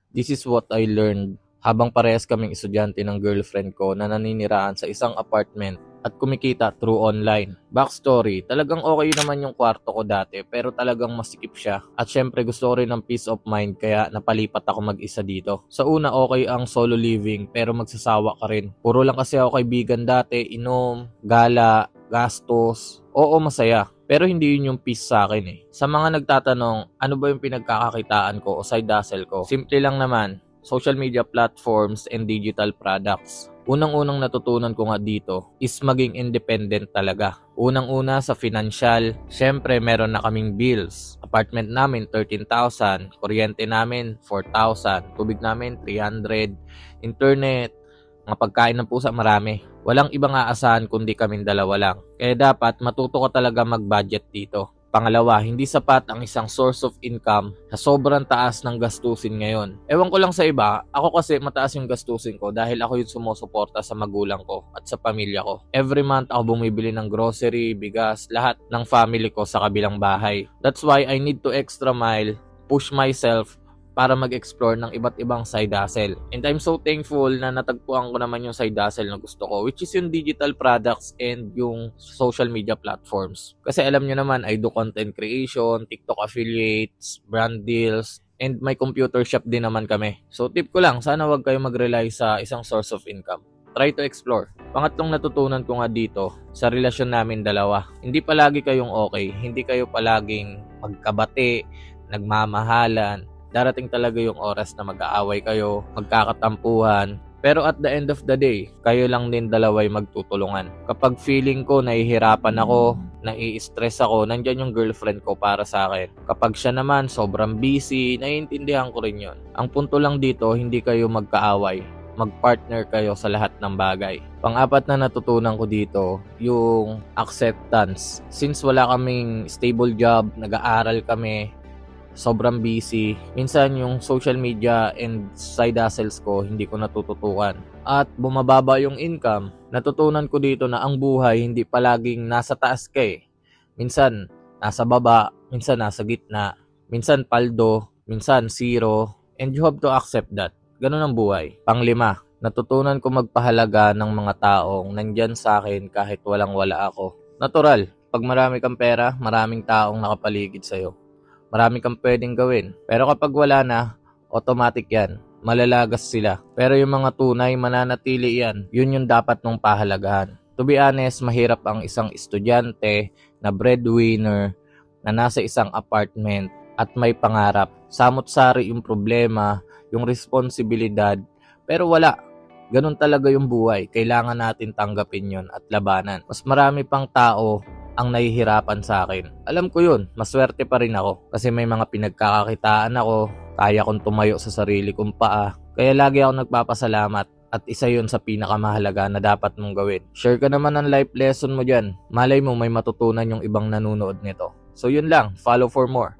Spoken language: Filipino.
This is what I learned habang parehas kaming estudyante ng girlfriend ko na naninirahan sa isang apartment at kumikita through online. Backstory, talagang okay naman yung kwarto ko dati pero talagang masikip siya. At syempre gusto ko rin ng peace of mind kaya napalipat ako mag-isa dito. Sa una okay ang solo living pero magsasawa ka rin. Puro lang kasi ako kaibigan dati, inom, gala, gastos. Oo, masaya. Pero hindi yun yung peace sa akin eh. Sa mga nagtatanong, ano ba yung pinagkakakitaan ko o side hustle ko? Simple lang naman, social media platforms and digital products. Unang-unang natutunan ko nga dito is maging independent talaga. Unang-una sa financial, syempre meron na kaming bills. Apartment namin 13,000, kuryente namin 4,000, tubig namin 300, internet, mga pagkain ng pusa marami. Walang ibang aasahan kundi kaming dalawa lang. Kaya dapat matuto ka talaga mag-budget dito. Pangalawa, hindi sapat ang isang source of income sa sobrang taas ng gastusin ngayon. Ewan ko lang sa iba, ako kasi mataas yung gastusin ko dahil ako yung sumusuporta sa magulang ko at sa pamilya ko. Every month ako bumibili ng grocery, bigas, lahat ng family ko sa kabilang bahay. That's why I need to extra mile, push myself para mag-explore ng iba't ibang side hustle. And I'm so thankful na natagpuan ko naman yung side hustle na gusto ko, which is yung digital products and yung social media platforms. Kasi alam nyo naman, I do content creation, TikTok affiliates, brand deals, and may computer shop din naman kami. So tip ko lang, sana wag kayo mag-rely sa isang source of income. Try to explore. Pangatlong natutunan ko nga dito, sa relasyon namin dalawa, hindi palagi kayong okay, hindi kayo palaging magkabati, nagmamahalan. Darating talaga yung oras na mag-aaway kayo, magkakatampuhan. Pero at the end of the day, kayo lang din dalaway magtutulungan. Kapag feeling ko nahihirapan ako, nai-stress ako, nandyan yung girlfriend ko para sa akin. Kapag siya naman sobrang busy, naiintindihan ko rin yun. Ang punto lang dito, hindi kayo magkaaway. Mag-partner kayo sa lahat ng bagay. Pang-apat na natutunan ko dito, yung acceptance. Since wala kaming stable job, nag-aaral kami, sobrang busy. Minsan yung social media and side hustles ko hindi ko natututukan. At bumababa yung income. Natutunan ko dito na ang buhay hindi palaging nasa taas ka eh. Minsan nasa baba, minsan nasa gitna, minsan paldo, minsan zero. And you have to accept that. Ganun ang buhay. Panglima, natutunan ko magpahalaga ng mga taong nandyan sa akin kahit walang-wala ako. Natural, pag marami kang pera, maraming taong nakapaligid sa'yo. Marami kang pwedeng gawin. Pero kapag wala na, automatic yan. Malalagas sila. Pero yung mga tunay, mananatili yan. Yun yung dapat mong pahalagahan. To be honest, mahirap ang isang estudyante na breadwinner na nasa isang apartment at may pangarap. Samot-sari yung problema, yung responsibilidad. Pero wala. Ganun talaga yung buhay. Kailangan natin tanggapin yon at labanan. Mas marami pang tao ang nahihirapan sa akin. Alam ko yun, maswerte pa rin ako kasi may mga pinagkakakitaan ako, kaya kong tumayo sa sarili kong paa. Kaya lagi ako nagpapasalamat at isa yun sa pinakamahalaga na dapat mong gawin. Share ka naman ng life lesson mo dyan. Malay mo may matutunan yung ibang nanonood nito. So yun lang, follow for more.